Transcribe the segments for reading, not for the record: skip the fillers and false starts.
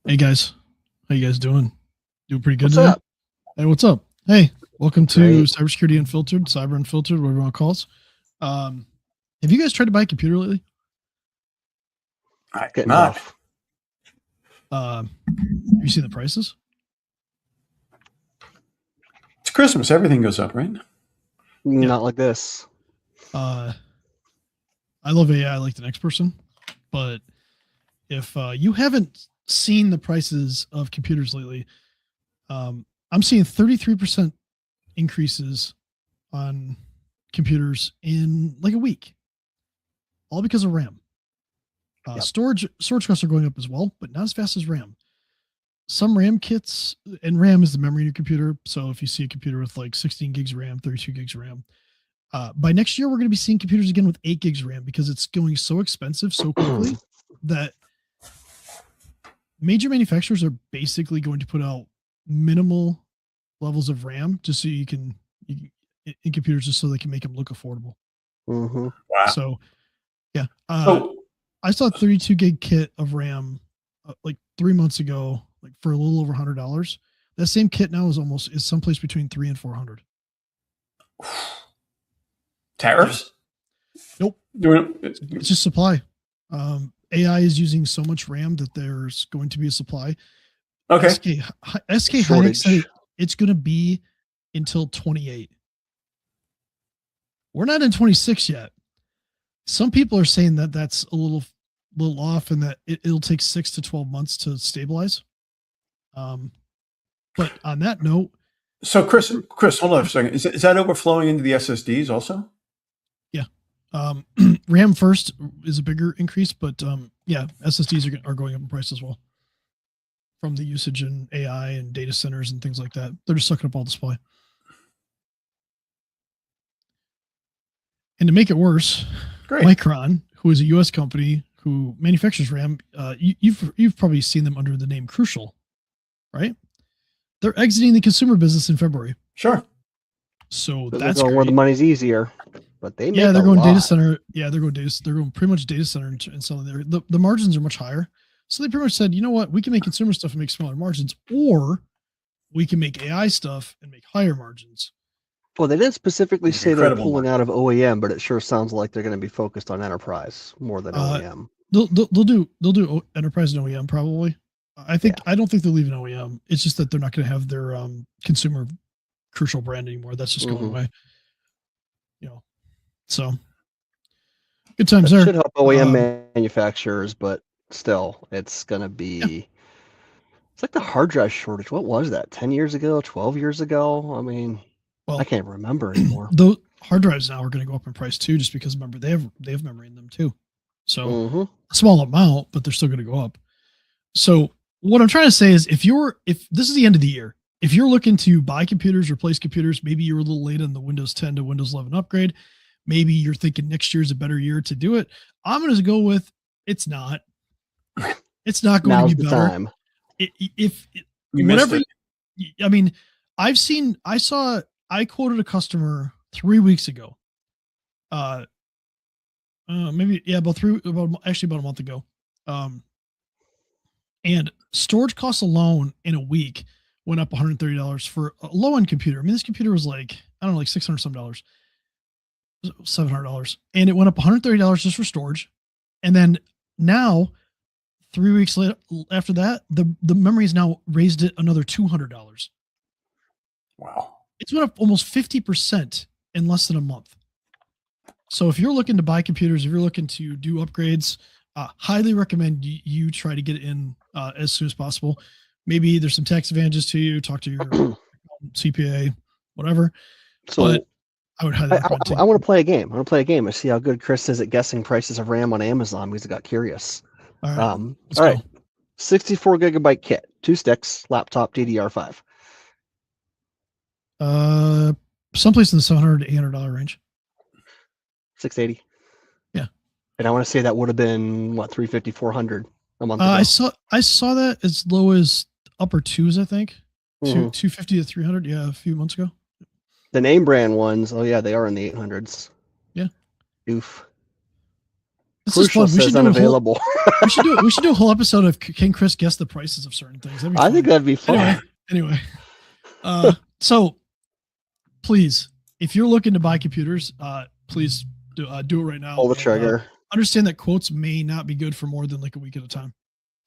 Hey guys, how you guys doing? Doing pretty good What's today? up? Hey, what's up? Hey, welcome to Great. Cybersecurity Unfiltered, Cyber Unfiltered, whatever you want to call us. Have you guys tried to buy a computer lately? Getting Not. rough. Have you seen the prices? It's Christmas. Everything goes up, right? Not like this. I love AI like the next person, but if you haven't seen the prices of computers lately, I'm seeing 33% increases on computers in like a week, all because of RAM. Yep. Storage costs are going up as well, but not as fast as RAM. Some RAM kits, and RAM is the memory in your computer. So if you see a computer with like 16 gigs of RAM, 32 gigs of RAM, by next year we're going to be seeing computers again with 8 gigs of RAM because it's going so expensive so quickly that major manufacturers are basically going to put out minimal levels of RAM just so you can in computers just so they can make them look affordable. Mm-hmm. Wow. So yeah, So, I saw a 32 gig kit of RAM like 3 months ago, like for a little over $100. That same kit now is someplace between 300 and 400. tariffs? Nope. It's just supply. AI is using so much RAM that there's going to be a supply. Okay. SK Hynix said it's going to be until 28. We're not in 26 yet. Some people are saying that that's a little off and that it'll take 6 to 12 months to stabilize. But on that note, So Chris, hold on for a second. Is that overflowing into the SSDs also? yeah, RAM first is a bigger increase, but yeah, SSDs are going up in price as well from the usage in AI and data centers and things like that. They're just sucking up all the supply. And to make it worse, Great. Micron, who is a U.S. company who manufactures RAM, you've probably seen them under the name Crucial, right? They're exiting the consumer business in February. Sure. So They're that's going where the money's easier, but they make they're going lot. data center. Yeah, they're going pretty much data center and selling there. The margins are much higher. So they pretty much said, you know what, we can make consumer stuff and make smaller margins, or we can make AI stuff and make higher margins. Well, they didn't specifically say they're Incredible pulling out of OEM, but it sure sounds like they're going to be focused on enterprise more than OEM. They'll do enterprise and OEM probably. I don't think they're leaving OEM. It's just that they're not going to have their consumer Crucial brand anymore. That's just going away. You know, so good times there. Should help OEM manufacturers, but still, it's going to be. Yeah. It's like the hard drive shortage. What was that? 10 years ago? 12 years ago? I mean, I can't remember anymore. Those hard drives now are going to go up in price too, just because remember they have memory in them too. So a small amount, but they're still going to go up. So what I'm trying to say is if this is the end of the year, if you're looking to buy computers, replace computers, maybe you're a little late on the Windows 10 to Windows 11 upgrade. Maybe you're thinking next year's a better year to do it. I'm going to go with it's not. It's not going Now's to be the better. time. I mean, I quoted a customer 3 weeks ago. Maybe about a month ago. And storage costs alone in a week went up $130 for a low-end computer. I mean, this computer was like, I don't know, like $600 some dollars, $700, and it went up $130 just for storage. And then now, 3 weeks later, after that, the memory is now raised it another $200. Wow. It's went up almost 50% in less than a month. So if you're looking to buy computers, if you're looking to do upgrades, highly recommend you try to get it in as soon as possible. Maybe there's some tax advantages to you. Talk to your CPA, whatever. So but I would highly recommend. I want to play a game. I want to play a game. I see how good Chris is at guessing prices of RAM on Amazon because I got curious. All right. All right. 64 gigabyte kit, 2 sticks, laptop, DDR5. Someplace in the $700 to $800 range. 680. Yeah. And I want to say that would have been what, 350, 400 a month ago. I saw that as low as upper twos, I think. 250 to 300, yeah, a few months ago. The name brand ones, oh yeah, they are in the 800s. Yeah. Oof. This is Crucial fun. We says should do unavailable. we should do a whole episode of can Chris guess the prices of certain things. I think that'd be fun. Anyway. So please, if you're looking to buy computers, please do it right now. Pull the trigger. Understand that quotes may not be good for more than like a week at a time,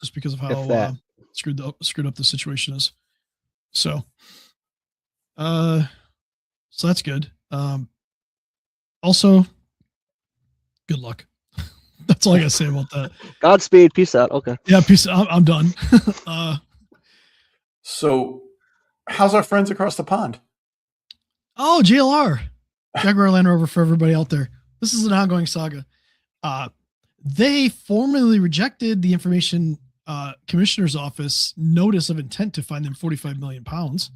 just because of how screwed up the situation is. So, so that's good. Also, good luck. That's all I gotta say about that. Godspeed. Peace out. Okay. Yeah, peace. I'm done. So, how's our friends across the pond? Oh, GLR, Jaguar Land Rover, for everybody out there. This is an ongoing saga. They formally rejected the Information Commissioner's Office notice of intent to fine them 45 million pounds.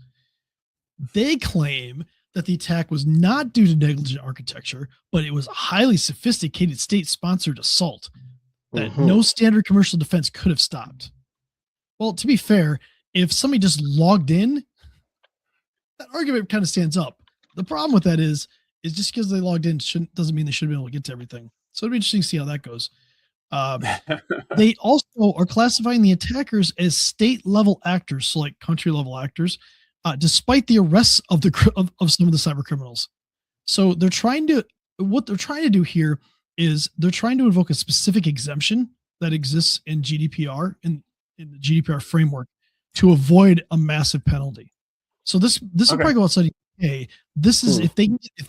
They claim that the attack was not due to negligent architecture, but it was a highly sophisticated state-sponsored assault that no standard commercial defense could have stopped. Well, to be fair, if somebody just logged in, that argument kind of stands up. The problem with that is just because they logged in doesn't mean they should be able to get to everything. So it'll be interesting to see how that goes. They also are classifying the attackers as state-level actors, so like country-level actors, despite the arrests of some of the cyber criminals. So what they're trying to do here is they're trying to invoke a specific exemption that exists in GDPR, in the GDPR framework, to avoid a massive penalty. So this will probably go outside the UK. This is if they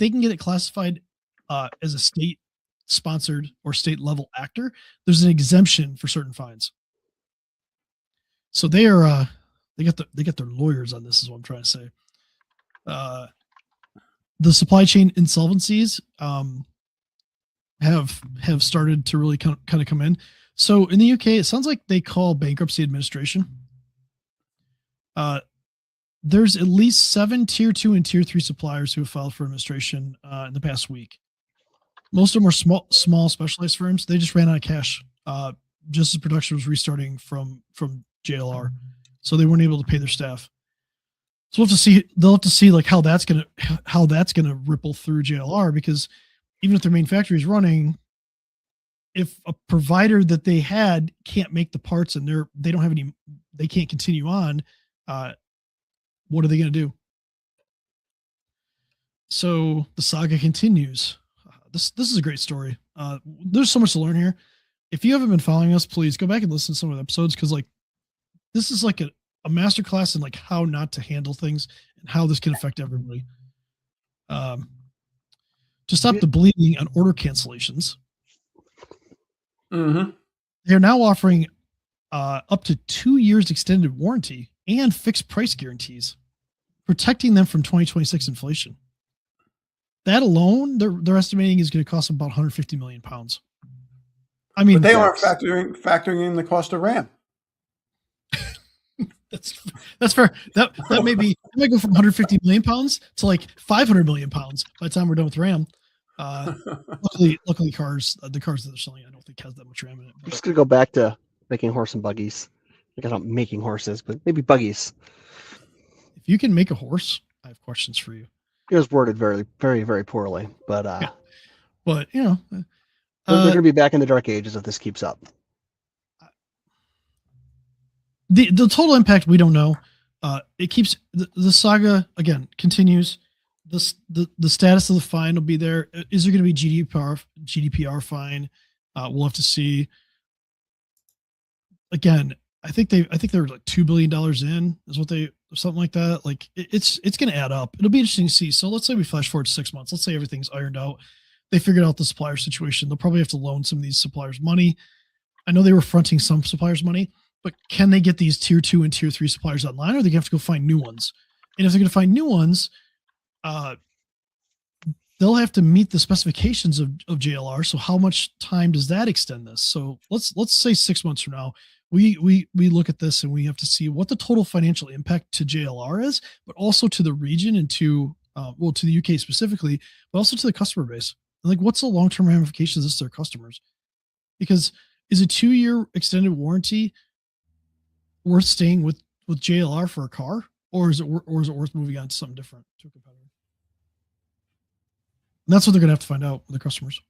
can get it classified as a state-sponsored or state-level actor, there's an exemption for certain fines. So they are they got their lawyers on this, is what I'm trying to say. The supply chain insolvencies have started to really kind of come in. So in the UK, it sounds like they call bankruptcy administration. There's at least 7 tier 2 and tier 3 suppliers who have filed for administration in the past week. Most of them are small specialized firms. They just ran out of cash just as production was restarting from JLR, so they weren't able to pay their staff. So they'll have to see like how that's gonna ripple through JLR, because even if their main factory is running, if a provider that they had can't make the parts and they don't have any, they can't continue on, what are they going to do? So the saga continues. This is a great story. There's so much to learn here. If you haven't been following us, please go back and listen to some of the episodes, because like this is like a masterclass in like how not to handle things and how this can affect everybody. To stop the bleeding on order cancellations, they're now offering up to 2 years extended warranty and fixed price guarantees, protecting them from 2026 inflation. That alone, they're estimating is going to cost them about 150 million pounds. I mean, but they aren't factoring in the cost of RAM. That's fair. That might go from 150 million pounds to like 500 million pounds by the time we're done with RAM. Luckily, the cars that they're selling, I don't think has that much RAM in it. I'm just gonna go back to making horse and buggies. I guess not making horses, but maybe buggies. If you can make a horse, I have questions for you. It was worded very, very, very poorly, but but you know, they're going to be back in the dark ages if this keeps up. The total impact we don't know. It keeps the saga again continues. The status of the fine will be there. Is there going to be GDPR fine? We'll have to see. Again, I think they're like $2 billion in, is what something like that. Like it's going to add up. It'll be interesting to see. So let's say we flash forward 6 months. Let's say everything's ironed out. They figured out the supplier situation. They'll probably have to loan some of these suppliers money. I know they were fronting some suppliers money, but can they get these tier 2 and tier 3 suppliers online, or are they going to have to go find new ones? And if they're going to find new ones, they'll have to meet the specifications of JLR. So how much time does that extend this? So let's say 6 months from now, we look at this and we have to see what the total financial impact to JLR is, but also to the region and to the UK specifically, but also to the customer base. Like, what's the long-term ramifications of this to their customers? Because is a 2-year extended warranty worth staying with JLR for a car, or is it worth moving on to something different, to a competitor? And that's what they're going to have to find out with the customers.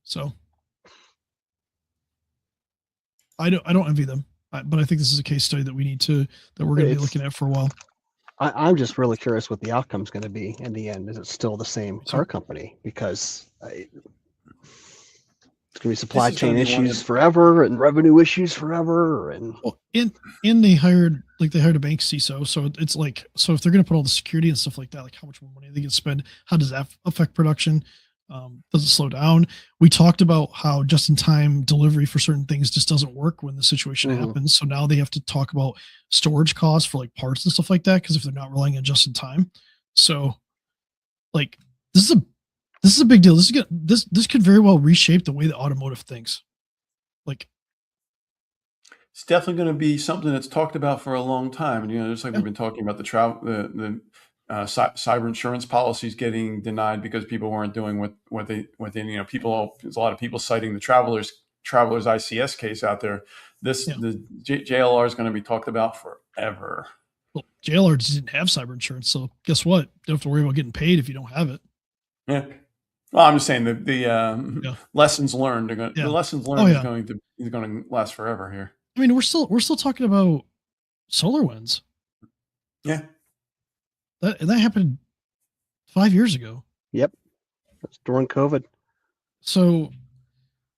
So I don't envy them, but I think this is a case study that we're going to be looking at for a while. I'm just really curious what the outcome is going to be in the end. Is it still the same car company? Because it's going to be supply chain issues forever and revenue issues forever. And they hired a bank CISO, so it's like, so if they're going to put all the security and stuff like that, like how much more money they can spend, how does that affect production? Does it slow down? We talked about how just-in-time delivery for certain things just doesn't work when the situation happens. So now they have to talk about storage costs for like parts and stuff like that, because if they're not relying on just-in-time, so like this is a big deal. This could very well reshape the way the automotive thinks. Like, it's definitely going to be something that's talked about for a long time, and just like we've been talking about the cyber insurance policies getting denied because people weren't doing what they people. There's a lot of people citing the travelers ICS case out there. The JLR is going to be talked about forever. Well, JLR didn't have cyber insurance, so guess what? You don't have to worry about getting paid if you don't have it. Yeah. Well, I'm just saying the lessons learned are going. The lessons learned is going to last forever here. I mean, we're still talking about SolarWinds. Yeah. That happened 5 years ago. Yep. That's during COVID. So,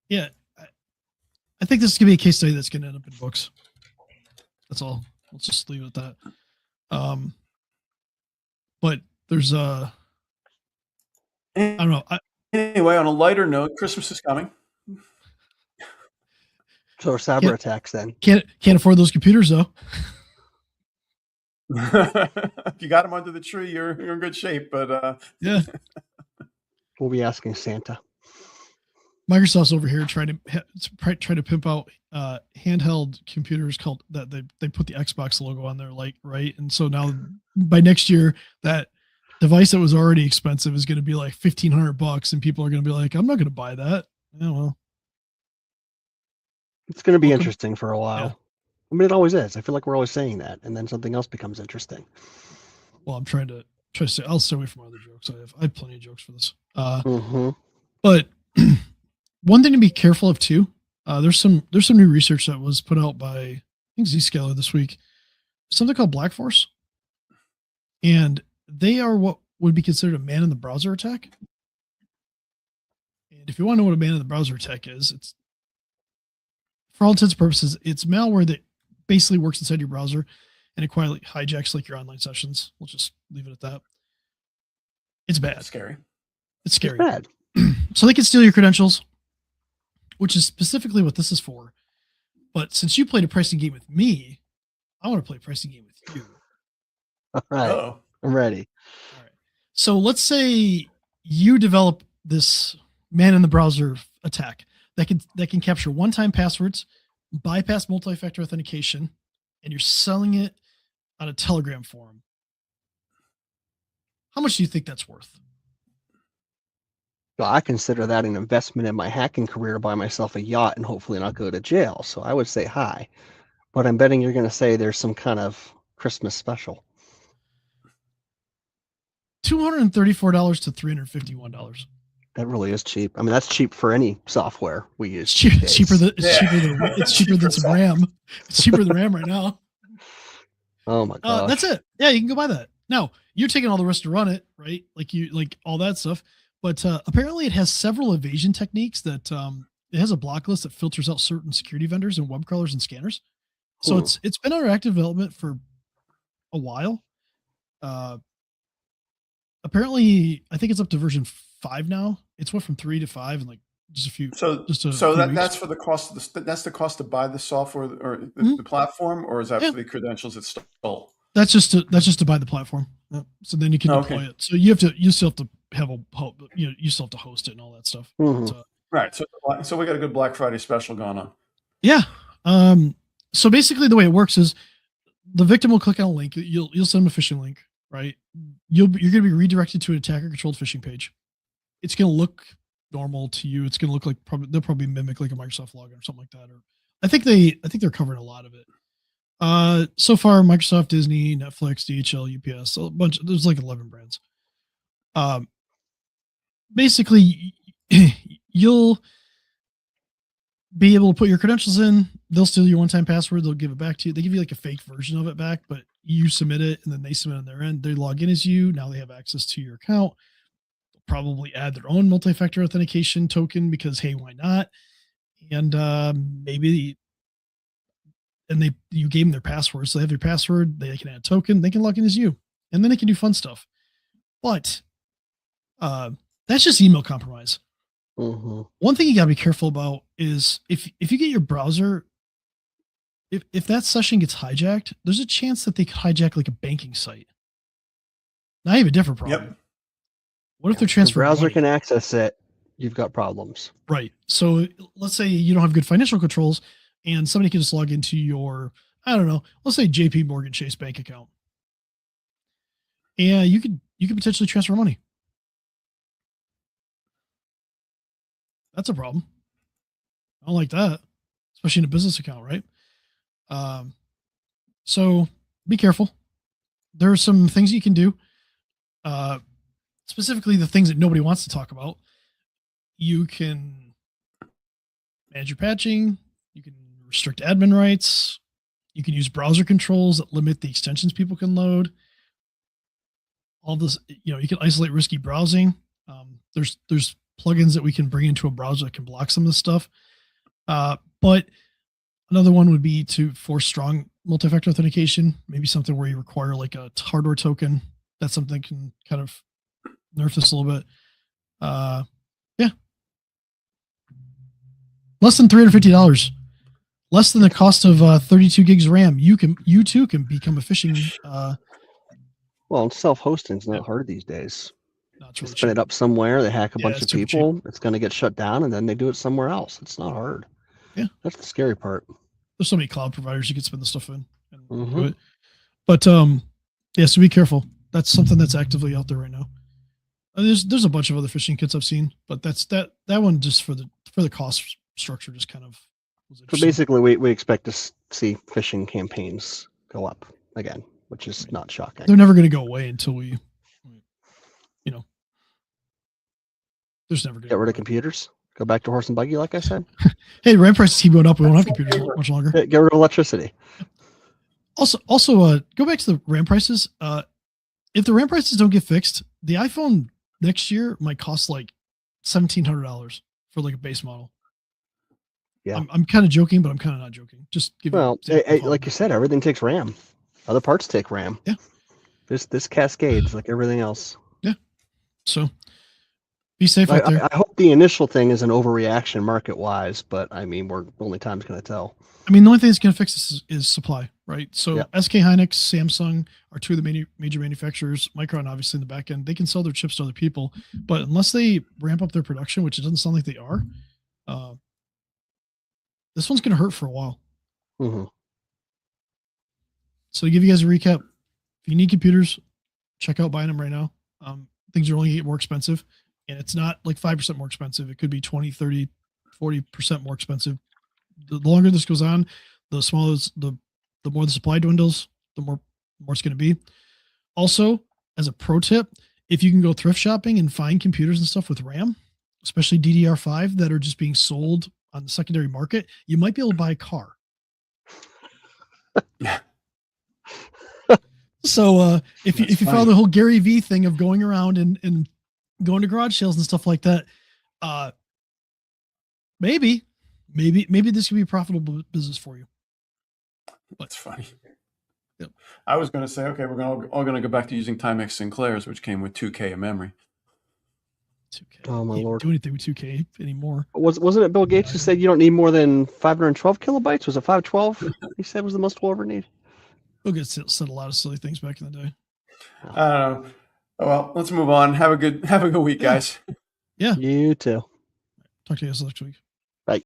yeah, I think this is going to be a case study that's going to end up in books. That's all. Let's just leave it at that. But there's I don't know. Anyway, on a lighter note, Christmas is coming. So are cyber attacks then. Can't afford those computers though. If you got them under the tree, you're in good shape. But yeah, we'll be asking Santa. Microsoft's over here trying to pimp out handheld computers called that they put the Xbox logo on there, like, right? And so now by next year, that device that was already expensive is going to be like $1,500, and people are going to be like, I'm not going to buy that. Yeah, well, it's going to be interesting for a while. Yeah. I mean, it always is. I feel like we're always saying that, and then something else becomes interesting. Well, I'm trying to say, I'll stay away from other jokes. I have plenty of jokes for this. But one thing to be careful of too, there's some new research that was put out by, I think, Zscaler this week, something called Black Force, and they are what would be considered a man in the browser attack. And if you want to know what a man in the browser attack is, it's, for all intents and purposes, it's malware that basically works inside your browser and it quietly hijacks like your online sessions. We'll just leave it at that. It's bad. It's scary. It's scary. It's bad. So they can steal your credentials, which is specifically what this is for. But since you played a pricing game with me, I want to play a pricing game with you. All right. Uh-oh. I'm ready. All right. So let's say you develop this man in the browser attack that can capture one-time passwords, bypass multi-factor authentication, and you're selling it on a Telegram forum. How much do you think that's worth? Well, I consider that an investment in my hacking career to buy myself a yacht and hopefully not go to jail. So I would say high, but I'm betting you're going to say there's some kind of Christmas special. $234 to $351. That really is cheap. I mean, that's cheap for any software we use. It's cheaper than some RAM. It's cheaper than RAM right now. Oh my god. That's it. Yeah, you can go buy that. Now, you're taking all the risk to run it, right? Like all that stuff. But apparently it has several evasion techniques that it has a block list that filters out certain security vendors and web crawlers and scanners. So it's been under active development for a while. Apparently, I think it's up to version 5 now. It's went from 3 to 5 and like just a few. That's for the cost of that's the cost to buy the software or the platform, or is that for the credentials it's stole? That's just to buy the platform. So then you can deploy it. So you still have to have you still have to host it and all that stuff. Right. So we got a good Black Friday special going on. Yeah. So basically the way it works is the victim will click on a link. You'll send them a phishing link, right? You're going to be redirected to an attacker controlled phishing page. It's going to look normal to you. It's going to look like they'll probably mimic like a Microsoft login or something like that. Or I think they're covering a lot of it. So far, Microsoft, Disney, Netflix, DHL, UPS, a bunch. There's like 11 brands. Basically, you'll be able to put your credentials in. They'll steal your one-time password. They'll give it back to you. They give you like a fake version of it back, but you submit it and then they submit on their end. They log in as you. Now they have access to your account. They'll probably add their own multi-factor authentication token because, hey, why not? And you gave them their password. So they have your password. They can add a token. They can log in as you. And then they can do fun stuff. But that's just email compromise. Mm-hmm. One thing you got to be careful about is if you get your browser, if that session gets hijacked, there's a chance that they could hijack like a banking site. Now you have a different problem. Yep. What if they're transferring the browser money? can access it? You've got problems. Right. So let's say you don't have good financial controls and somebody can just log into your, I don't know, let's say JP Morgan Chase bank account. And you could potentially transfer money. That's a problem. I don't like that, especially in a business account, right? So be careful. There are some things you can do. Specifically the things that nobody wants to talk about. You can manage your patching. You can restrict admin rights. You can use browser controls that limit the extensions people can load. All this, you can isolate risky browsing. There's plugins that we can bring into a browser that can block some of this stuff. But another one would be to force strong multi-factor authentication, maybe something where you require like a hardware token. That's something that can kind of nerf this a little bit. Yeah. Less than $350. Less than the cost of 32 gigs of RAM. You too can become a phishing. Well, self-hosting is not hard these days. Not really spin it up somewhere, they hack a bunch of people, cheap. It's going to get shut down, and then they do it somewhere else. It's not hard. Yeah. That's the scary part. There's so many cloud providers you can spin the stuff in and Mm-hmm. do it. But yeah, so be careful. That's something that's actively out there right now. There's a bunch of other phishing kits I've seen, but that's that one just for the cost structure just kind of was So interesting. basically, we expect to see phishing campaigns go up again, which is not shocking. They're never going to go away until we, there's never going to Get rid of computers. Go back to horse and buggy, like I said. Hey, RAM prices keep going up. We won't have computers much longer. Get rid of electricity. Also, go back to the RAM prices. If the RAM prices don't get fixed, the iPhone next year might cost like $1,700 for like a base model. Yeah. I'm kind of joking, but I'm kind of not joking. Just give like you said, everything takes RAM. Other parts take RAM. Yeah. This cascades like everything else. Yeah. So be safe out there. I hope the initial thing is an overreaction market-wise, but I mean, only time's going to tell. I mean, the only thing that's going to fix this is supply, right? So Yeah. SK Hynix, Samsung are two of the major manufacturers. Micron, obviously, in the back end, they can sell their chips to other people, but unless they ramp up their production, which it doesn't sound like they are, this one's going to hurt for a while. Mm-hmm. So to give you guys a recap, if you need computers, check out buying them right now. Things are only getting more expensive, and it's not like 5% more expensive. It could be 20, 30, 40% more expensive. The longer this goes on, the smaller, the more the supply dwindles, the more it's going to be. Also, as a pro tip, if you can go thrift shopping and find computers and stuff with RAM, especially DDR5 that are just being sold on the secondary market, you might be able to buy a car. Yeah. So if you follow the whole Gary V thing of going around and going to garage sales and stuff like that, maybe this could be a profitable business for you. That's funny. Yep. I was going to say, okay, we're all going to go back to using Timex Sinclairs, which came with 2K of memory. 2K. Oh my lord! Do anything with 2K anymore? Wasn't it Bill Gates who said you don't need more than 512 kilobytes? Was it 512? He said was the most we'll ever need. Bill Gates said a lot of silly things back in the day. I don't know. Oh, well, let's move on. Have a good week, guys. Yeah. You too. Talk to you guys next week.